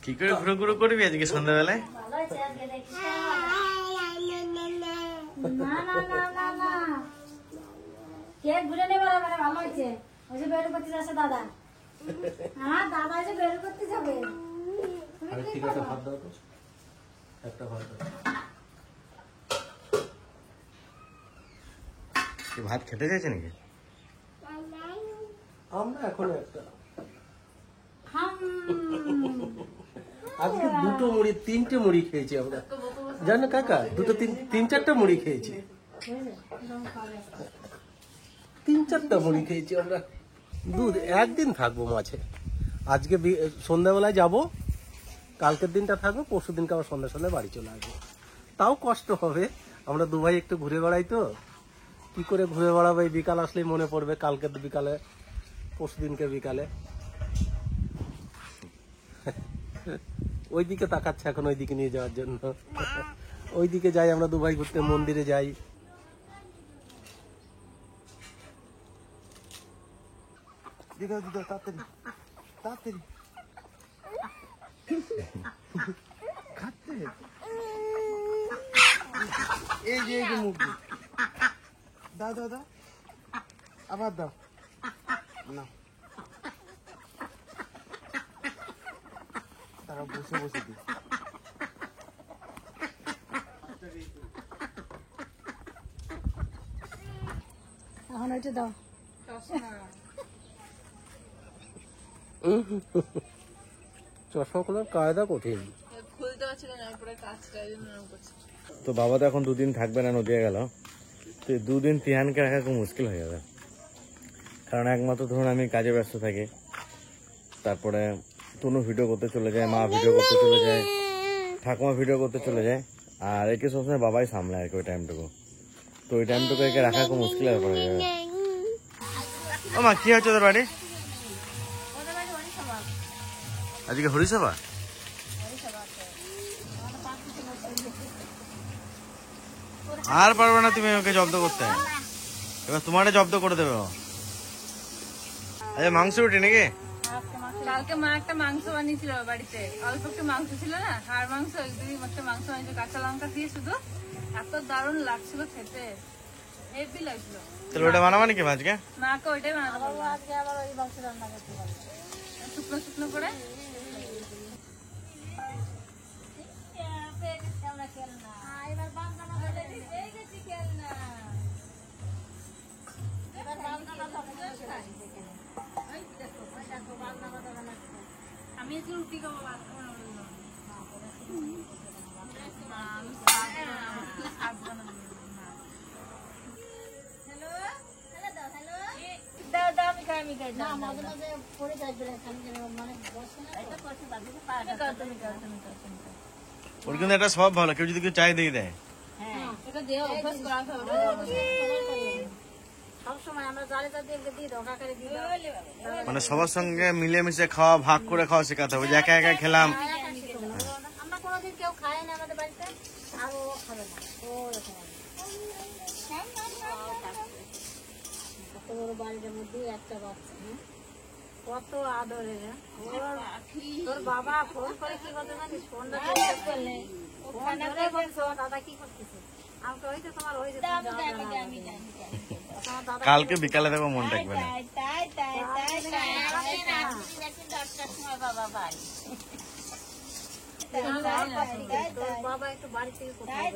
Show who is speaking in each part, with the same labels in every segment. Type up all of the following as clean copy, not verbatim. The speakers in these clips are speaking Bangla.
Speaker 1: কি করে ঘুরে ঘুরে করবি আজকে সন্ধ্যাবেলায়?
Speaker 2: কেক ঘুরে নেবে মানে ভালো হয়েছে। ওই যে বের করতে যাচ্ছে দাদা। হ্যাঁ দাদা যে বের করতে যাবে।
Speaker 3: আরে ঠিক আছে, ভাত দাও তো, একটা ভাত দাও।
Speaker 1: কি ভাত খেতে চাইছে নাকি?
Speaker 3: আমরা এখন একটা
Speaker 2: হাম
Speaker 3: আজকে দুটো মুড়ি, তিনটে মুড়ি খেয়েছি আমরা, জানো কাকা? দুটো তিন চারটা মুড়ি খেয়েছি, 3-4টা মুড়ি খেয়েছি আমরা। একদিন থাকবো মাঝে, আজকে সন্ধ্যাবেলায় যাব, কালকের দিনটা থাকবো, পরশু দিনকে আবার সন্ধ্যায় বাড়ি চলে আসবো। তাও কষ্ট হবে, আমরা দু ভাই একটু ঘুরে বেড়াই তো, কি করে ঘুরে বেড়াবো? এই বিকাল আসলেই মনে পড়বে কালকের বিকালে, পরশু দিনকে বিকালে। ওইদিকে তাকাচ্ছে এখন, ওইদিকে নিয়ে যাওয়ার জন্য। ওইদিকে যাই আমরা দু ভাই ঘুরতে, মন্দিরে যাই। দিদা দিদা তাড়াতাড়ি তাড়াতাড়ি খাচ্ছে। এই যে মুরগি, দাও দাও দাও, আবার দাও না, তারা বসে বসে দিই।
Speaker 2: এখন ওইটা দাও।
Speaker 3: চশমা খোলার কায়দা কঠিন।
Speaker 1: তো বাবা তো এখন 2 দিন থাকবে না, নদিয়া গেল। তো 2 দিন তিহানকে রাখা খুব মুশকিল হয়ে যাবে, কারণ একমাত্র ধরুন আমি কাজে ব্যস্ত থাকি, তারপরে তনু ভিডিও করতে চলে যায়, মা ভিডিও করতে চলে যায়, ঠাকুমা ভিডিও করতে চলে যায়, আর একে সবসময় বাবাই সামলায় আর কি ওই টাইমটুকু। তো ওই টাইমটুকু একে রাখা খুব মুশকিল ব্যাপার হয়ে যাবে। ও মা, কি হচ্ছে তোর বাড়ি আজকে? হরিসভা? আর পারবে না তুমি ওকে জব্দ করতে, এবার তোমারে জব্দ করে দেবে। আচ্ছা, মাংস রুটি নাকি?
Speaker 4: কালকে মা একটা মাংস বানিয়েছিল বাড়িতে, অল্প একটু মাংস ছিল না, হাড় মাংস, একটা মাংস বানিয়েছিল কাঁচা লঙ্কা দিয়ে শুধু, এত দারুণ লাগছিল খেতে, হেভি লাগছিল।
Speaker 1: তাহলে ওটা বানাবা নাকি আজকে?
Speaker 4: মাকে ওইটাই বানাতে বলবো,
Speaker 2: আজকে আবার ওই মাংস রান্না করতে পারবো,
Speaker 4: শুকনো শুকনো করে। আমি আজকে রুটি খাবো, ভাত খাবো না।
Speaker 1: ওর কিন্তু একটা স্বভাব ভালো, কেউ যদি কেউ চাই দিয়ে দেয়। মানে সবার সঙ্গে মিলেমিশে খাওয়া, ভাগ করে খাওয়া শেখাতে হবে, যে একা একা খেলাম।
Speaker 2: আমরা কোনোদিন কেউ খাই না আমাদের বাড়িতে, আর ও খাবে না, ও এরকম কত বড় বাড়ির মধ্যে একটা বাচ্চা, কত আদরে। তোর বাবা ফোন করে কি করতে জানিস? ফোনটা করলে ফোন ধরে বলছো দাদা কি করতেছে, আমাকে ওই তো তোমার ওই যে
Speaker 1: কালকে বিকালে দেখো মন রাখবে না।
Speaker 2: বাবা একটু বাড়ি থেকে কোথায়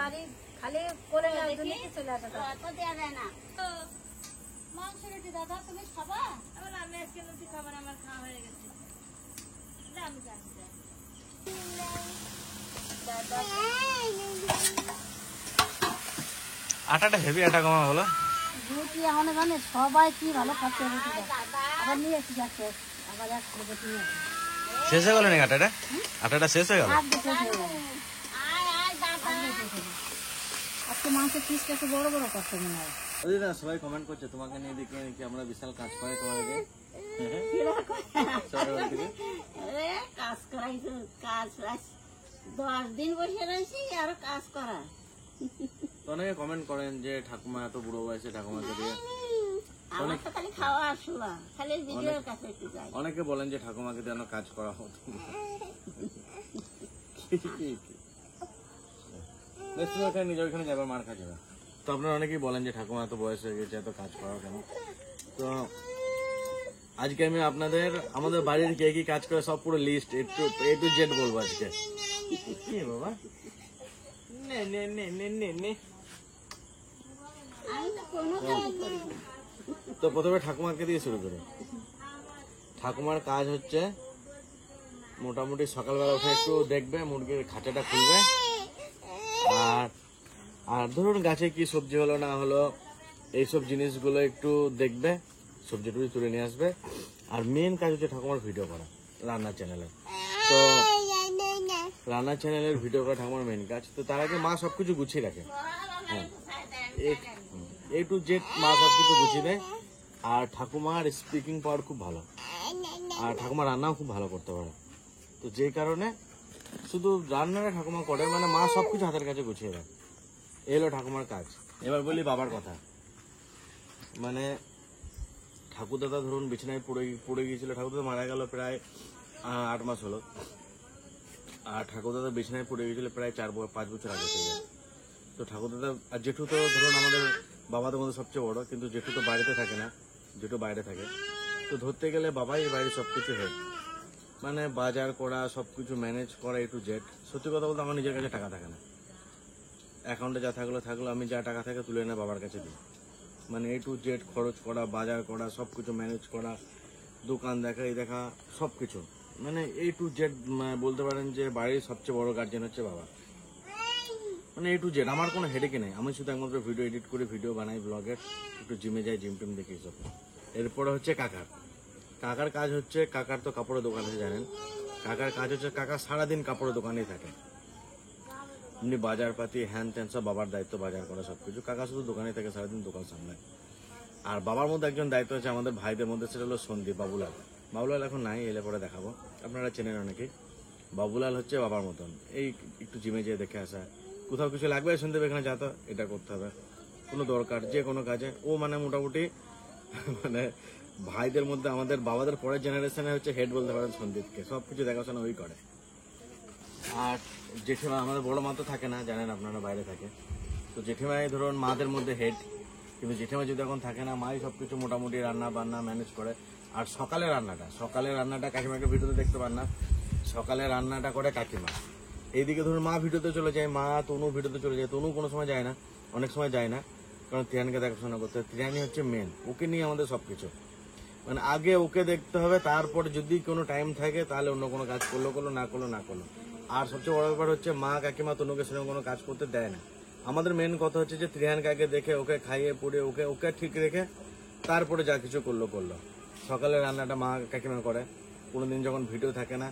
Speaker 2: বাড়ি খালি করে চলে আসে, দেওয়া যায় না। মাংস রুটি দাদা তুমি খাবা? আমি আজকে রুটি খাবার, আমার খাওয়া হয়ে গেছে।
Speaker 1: আটাটা হেভি আটা কমা বলো।
Speaker 2: রুটি এখন জানে সবাই কি ভালো খাচ্ছে রুটি, আবার নিয়ে এসে যাচ্ছে, আবার
Speaker 1: শেষ হয়ে গেল নাকি আটাটা? আটাটা শেষ হয়ে গেল।
Speaker 2: আজকে মাংসের পিস কাছে বড় বড় করতে মনে হয়।
Speaker 1: সবাই কমেন্ট করছে তোমাকে নিয়ে, দেখি নাকি আমরা বিশাল কাজ করে তোমাকে।
Speaker 2: কাজ করাইছো, কাজ 10 দিন বসে রয়েছি আর কাজ করা।
Speaker 1: অনেকে কমেন্ট করেন যে ঠাকুমা এত বুড়ো বয়সে ঠাকুমাকে দিয়ে
Speaker 2: আমার তো খালি খাওয়া আর শোয়া, খালি ভিডিওর কাছে একটু যাই।
Speaker 1: অনেকে বলেন যে ঠাকুমাকে যেন কাজ করা হতো। নিজের ওখানে যাবার মার খাচ্ছে না। তো আপনারা অনেকেই বলেন যে ঠাকুমা এত বয়স হয়ে গেছে, এত কাজ করা কেন। তো আজকে আমি আপনাদের আমাদের বাড়ির কে কি কাজ করে সব পুরো লিস্ট একটু A to Z বলবো আজকে। কি বাবা নে নে নে নে নে নে।
Speaker 2: আমি তো কোনো কাজ করি না।
Speaker 1: তো প্রথমে ঠাকুমাকে দিয়ে শুরু করি। ঠাকুমার কাজ হচ্ছে মোটামুটি সকালবেলা উঠে একটু দেখবে, মুরগির খাঁচাটা খুলবে, আর ধরুন গাছে কি সবজি হলো না হলো এইসব জিনিসগুলো একটু দেখবে, সবজি টুবজি তুলে নিয়ে আসবে। আর মেন কাজ হচ্ছে ঠাকুমার ভিডিও করা রান্নার চ্যানেলে। তো রান্নার চ্যানেলের ভিডিও করা ঠাকুমার মেন কাজ। তো তার আগে মা সবকিছু গুছিয়ে রাখে, হ্যাঁ A to Z মা সবকিছু গুছিয়ে দেয়। আর ঠাকুমার স্পিকিং পাওয়ার খুব ভালো, আর ঠাকুমা রান্নাও খুব ভালো করতে পারে। তো যে কারণে শুধু রান্নাটা ঠাকুমা করে, মানে মা সবকিছু হাতের কাছে গুছিয়ে দেয়। এলো ঠাকুমার কাজ। এবার বলি বাবার কথা। মানে ঠাকুরদাদা ধরুন বিছানায় পড়ে গিয়েছিল। ঠাকুরদাদা মারা গেল প্রায় 8 মাস হলো। আর ঠাকুরদাদা বিছানায় পড়ে গিয়েছিল প্রায় 4-5 বছর আগে থেকে। তো ঠাকুরদাদা আর জেঠু তো ধরুন আমাদের বাবাদের মধ্যে সবচেয়ে বড়, কিন্তু জেঠু তো বাড়িতে থাকে না, জেঠু বাইরে থাকে। তো ধরতে গেলে বাবাই বাড়ির সবকিছু হেড, মানে বাজার করা, সবকিছু ম্যানেজ করা A to Z। সত্যি কথা বলতে আমার নিজের কাছে টাকা থাকে না, অ্যাকাউন্টে যা থাকলো আমি যা টাকা থাকে তুলে এনে বাবার কাছে দিই। মানে A to Z খরচ করা, বাজার করা, সবকিছু ম্যানেজ করা, দোকান দেখা, এই দেখা, সবকিছু মানে A to Z। বলতে পারেন যে বাড়ির সবচেয়ে বড় গার্জেন হচ্ছে বাবা। মানে A to Z আমার কোনো হেডেকে নেই। আমি শুধু একমাত্র ভিডিও এডিট করে ভিডিও বানাই, ব্লগের, একটু জিমে যাই, জিম টিম দেখি সব। এরপরে হচ্ছে কাকার কাজ হচ্ছে, কাকার তো কাপড়ের দোকান আছে জানেন। কাকার কাজ হচ্ছে কাকা সারাদিন কাপড়ের দোকানেই থাকে। এমনি বাজার পাতি হ্যান ত্যান সব বাবার দায়িত্ব, বাজার করা সবকিছু। কাকা শুধু দোকানে থাকে, সারাদিন দোকান সামলায়। আর বাবার মধ্যে একজন দায়িত্ব আছে আমাদের ভাইদের মধ্যে, সেটা হলো সন্দীপ, বাবুলাল। বাবুলাল এখন নাই, এলে পরে দেখাবো, আপনারা চেনেন অনেকেই। বাবুলাল হচ্ছে বাবার মতন, এই একটু জিমে যেয়ে দেখে আসা, কোথাও কিছু লাগবে সন্দীপ এখানে যা, তো এটা করতে হবে, কোনো দরকার যে কোনো কাজে ও মানে মোটামুটি মানে ভাইদের মধ্যে আমাদের বাবাদের পরের জেনারেশনে হচ্ছে হেড বলতে পারেন সন্দীপকে। সবকিছু দেখাশোনা ওই করে। আর জেঠিমা, আমাদের বড় মা তো থাকে না জানেন আপনারা, বাইরে থাকে। তো জেঠিমাই ধরুন মাদের মধ্যে হেড, কিন্তু জেঠিমা যদি এখন থাকে না, মাই সবকিছু মোটামুটি রান্না বান্না ম্যানেজ করে। আর সকালের রান্নাটা কাকিমাকে ভিডিওতে দেখতে পান না, সকালে রান্নাটা করে কাকিমা। এইদিকে ধরুন মা ভিডিওতে চলে যায়, মা তনু ভিডিওতে চলে যায়। তনু কোনো সময় যায় না, অনেক সময় যায় না, কারণ ত্রিয়ানকে দেখাশোনা করতে হয়। ত্রিয়ানি হচ্ছে মেন, ওকে নিয়ে আমাদের সবকিছু। মানে আগে ওকে দেখতে হবে, তারপরে যদি কোনো টাইম থাকে তাহলে অন্য কোনো কাজ করলো, না করলো। আর সবচেয়ে বড় ব্যাপার হচ্ছে মা কাকিমা তনুকে সেরকম কোনো কাজ করতে দেয় না। আমাদের মেন কথা হচ্ছে যে ত্রিহানকে আগে দেখে, ওকে খাইয়ে পড়ে, ওকে ঠিক রেখে তারপরে যা কিছু করলো। সকালে রান্নাটা মা কাকিমা করে। কোনোদিন যখন ভিডিও থাকে না,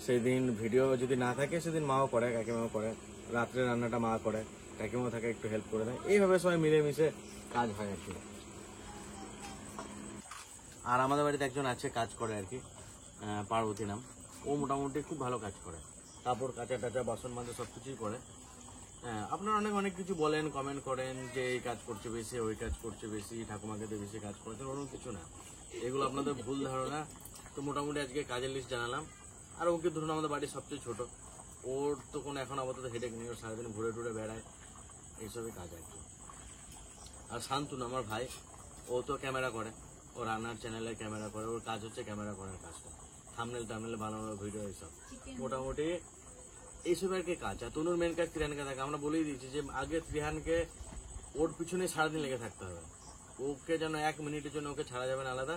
Speaker 1: সেই দিন ভিডিও যদি না থাকে সেদিন মাও করে, কাকিমাও করে। রাত্রে রান্নাটা মা করে, কাকিমাও থাকে একটু হেল্প করে দেয়। এইভাবে সবাই মিলেমিশে কাজ হয় আর কি। আর আমাদের বাড়িতে একজন আছে কাজ করে আর কি, পার্বতী নাম। ও মোটামুটি খুব ভালো কাজ করে, কাপড় কাচা টাচা, বাসন মাজা সবকিছুই করে। হ্যাঁ, আপনারা অনেক কিছু বলেন, কমেন্ট করেন যে এই কাজ করছে বেশি, ওই কাজ করছে বেশি, ঠাকুমাকে দিয়ে বেশি কাজ করছে, ওরকম কিছু না। এগুলো আপনাদের ভুল ধারণা। তো মোটামুটি আজকে কাজের লিস্ট জানালাম। আর ওকে ধরুন আমাদের বাড়ির সবচেয়ে ছোট, ওর তো কোনো এখন আপাতত হেডেক নেই, ওর সারাদিন ঘুরে টুরে বেড়ায়, এইসবই কাজ আর কি। আর শান্তনু আমার ভাই, ও তো ক্যামেরা করে, ও রান্নার চ্যানেলে ক্যামেরা করে, ওর কাজ হচ্ছে ক্যামেরা করার কাজ, থাম্বনেল বানানো, ভিডিও, এইসব মোটামুটি এইসব আর কি কাজ। আর তনুর মেন কাজ ত্রিহানকে থাকে। আমরা বলেই দিয়েছি যে আগে ত্রিহানকে ওর পিছনে সারাদিন লেগে থাকতে হবে, ওকে যেন 1 মিনিটের জন্য ওকে ছাড়া যাবে না আলাদা।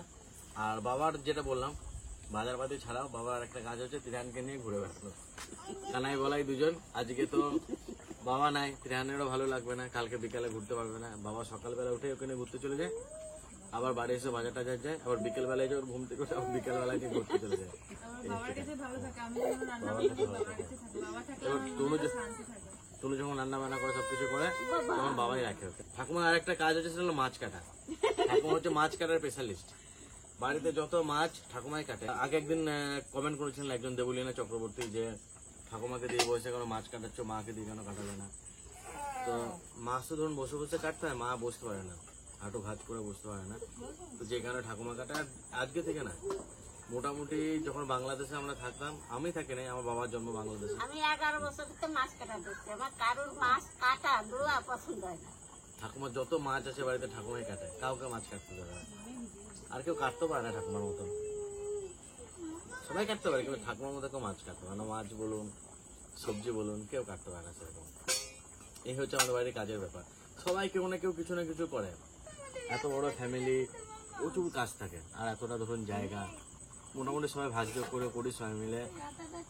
Speaker 1: আর বাবার যেটা বললাম, বাজারপাতি ছাড়াও বাবার একটা কাজ হচ্ছে ত্রিহানকে নিয়ে ঘুরে বেড়ানো। কানাই বলাই দুজন। আজকে তো বাবা নাই, ত্রিহানেরও ভালো লাগবে না, কালকে বিকালে ঘুরতে পারবে না। বাবা সকালবেলা উঠে ওখানে ঘুরতে চলে যায়, আবার বাড়ি এসে বাজার টাজার যায়, আবার বিকেল বেলায় যায়, ঘুম থেকে আবার বিকেল বেলায় গিয়ে ঘুরতে চলে যায়। তনু যখন রান্না বান্না করে সবকিছু করে তখন বাবাই রাখে ওকে। ঠাকুমার আর একটা কাজ হচ্ছে, সেটা হলো মাছ কাটা। ঠাকুমা হচ্ছে মাছ কাটার স্পেশালিস্ট। বাড়িতে যত মাছ ঠাকুমাই কাটে। আগে একদিন কমেন্ট করেছিলেন একজন দেবলীনা চক্রবর্তী যে ঠাকুমাকে দিয়ে বসে কেন মাছ কাটাচ্ছ, মাকে দিয়ে কেন কাটাবে না। তো মাছ তো ধরুন বসে বসে কাটতে হয়, মা বসতে পারে না। হাঁটু ভাঁজ করে বসতে পারে না। তো যে কারণে ঠাকুমা কাটা আজকে থেকে না, মোটামুটি যখন বাংলাদেশে আমরা থাকতাম, আমি থাকি নাই, আমার বাবার জন্ম বাংলাদেশে।
Speaker 2: আমি 11 বছর থেকে মাছ কাটা দেখছি, আমার কারোর মাছ কাটা ধোয়া পছন্দ হয় না।
Speaker 1: ঠাকুমার যত মাছ আছে বাড়িতে ঠাকুমাই কাটে, কাউকে মাছ কাটতে দেবে না। আর কেউ কাটতে পারে না ঠাকুমার মতন, সবাই কাটতে পারে কিন্তু ঠাকুমার মতো কেউ মাছ কাটতে পারে না। মাছ বলুন, সবজি বলুন, কেউ কাটতে পারে না সেরকম। এই হচ্ছে আমাদের বাড়ির কাজের ব্যাপার। সবাই কেউ না কেউ কিছু না কিছু করে। এত বড় ফ্যামিলি, প্রচুর কাজ থাকে, আর এতটা ধরুন জায়গা, মোটামুটি সবাই ভাগ্য করে করি সবাই মিলে।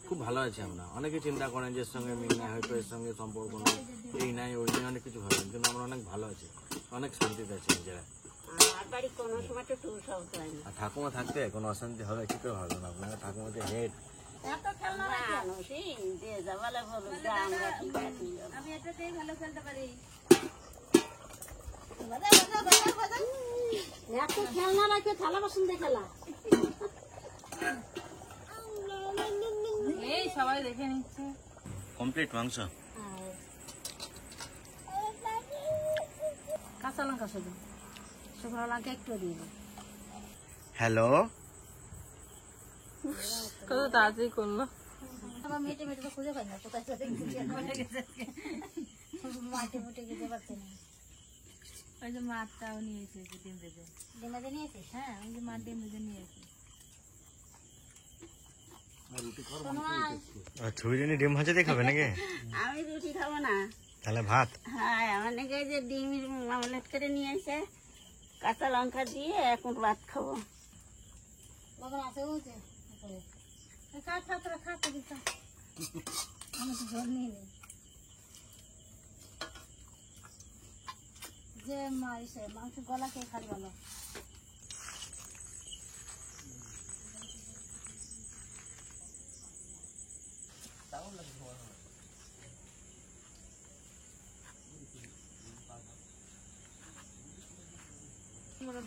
Speaker 1: খুব ভালো আছে আমরা। অনেকে চিন্তা করেন যে এর সঙ্গে মিল নাই, হয়তো এর সঙ্গে সম্পর্ক নেই, এই নাই ওই নেই, অনেক কিছু ভাবেন, কিন্তু আমরা অনেক ভালো আছি, অনেক শান্তিতে আছি নিজেরা।
Speaker 2: আর বাড়ি কোনো সময় তো টুর শব্দ হয় না।
Speaker 1: আর ঠাকুমা থাকতে কোনো অশান্তি হবে কি করে হবে না? আপনার ঠাকুমা যে হেড,
Speaker 2: এত খেলনা মানুষই যে যাবালে বলুক যে আমরা ঠিক আছি।
Speaker 4: আমি এটাতেই ভালো খেলতে পারি।
Speaker 2: এত খেলনা রাখে, থালা বাসন দিয়ে খেলা।
Speaker 4: এই সবাই দেখে নিচ্ছে।
Speaker 1: কমপ্লিট মাংস।
Speaker 2: কাঁচা লঙ্কা শুধু, শুকনো লঙ্কা একটু দিয়ে দিই।
Speaker 1: হ্যালো,
Speaker 4: কত তাড়াতাড়ি করলো।
Speaker 2: আমার মেটে মেটে তো খুঁজে পাই না, কোথায় চলে গেছে, মাঠে মুটে যেতে পারছে না।
Speaker 4: ওই যে মাঠটাও নিয়ে এসেছে ডিম বেঁধে।
Speaker 2: ডিম বেঁধে নিয়েছিস?
Speaker 4: হ্যাঁ, ওই যে মাঠ ডিম বেঁধে নিয়ে এসেছে।
Speaker 1: ছবি জন্য ডিম ভাজা দিয়ে খাবে নাকি?
Speaker 2: আমি রুটি খাবো না,
Speaker 1: তাহলে ভাত।
Speaker 2: হ্যাঁ আমার নাকি যে ডিম অমলেট করে নিয়ে এসে কাঁচা লঙ্কা দিয়ে এখন ভাত খাবো। আমি তো ঝোল নিয়ে নেই যে মাংস গলা খেয়ে খালি ভালো।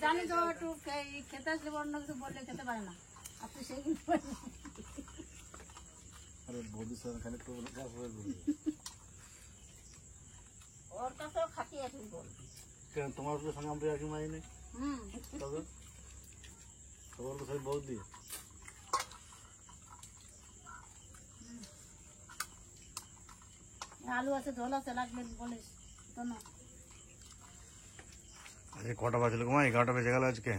Speaker 2: জানি তো একটু খেতে আসলে অন্য কিছু বললে খেতে পারে না, আপনি সেই ওর কাছেও খাটিয়ে আছে বলবি।
Speaker 1: তোমার সঙ্গে আমরা একই মারি নেই, তবে তোমার তো সবাই বহুত দিয়ে।
Speaker 2: আলু আছে, ঝোল আছে, লাগলে বলিস তো না।
Speaker 1: আজকে কটা বাজলো ঘুমাই? 11টা বেজে গেল আজকে।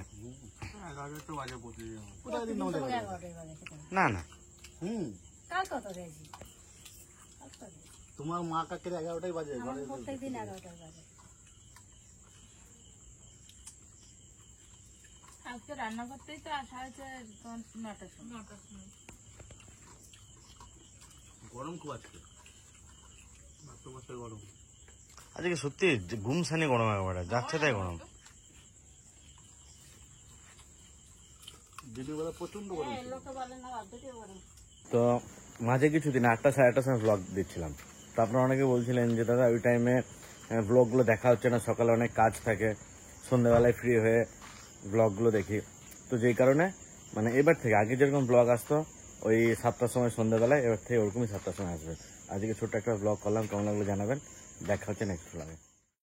Speaker 1: না না,
Speaker 2: কাল কত গেছি,
Speaker 3: তোমার মা কাকের 11টাই বাজে।
Speaker 2: প্রত্যেক দিন 11টার বাজে।
Speaker 4: আজকে রান্না করতেই তো আসা হয়েছে 9টার সময়।
Speaker 3: গরম খুব আজকে, গরম।
Speaker 1: আজকে সত্যি গুমসানি গরম, একবারে যাচ্ছে তাই গরম।
Speaker 3: দিনের বেলা প্রচন্ড গরম।
Speaker 2: লোকে বলে না অর্ধেকই গরম।
Speaker 1: তো মাঝে কিছুদিন 8টা সাড়ে 8টার সময় ব্লগ দিচ্ছিলাম, তো আপনারা অনেকে বলছিলেন যে দাদা ওই টাইমে ব্লগগুলো দেখা হচ্ছে না, সকালে অনেক কাজ থাকে, সন্ধ্যাবেলায় ফ্রি হয়ে ব্লগগুলো দেখি। তো যেই কারণে মানে এবার থেকে, আগে যেরকম ব্লগ আসতো ওই 7টার সময় সন্ধ্যাবেলায়, এবার থেকে ওরকমই 7টার সময় আসবে। আজকে ছোট্ট একটা ব্লগ করলাম, কেমন লাগলো জানাবেন। দেখা হচ্ছে নেক্সট ব্লগে।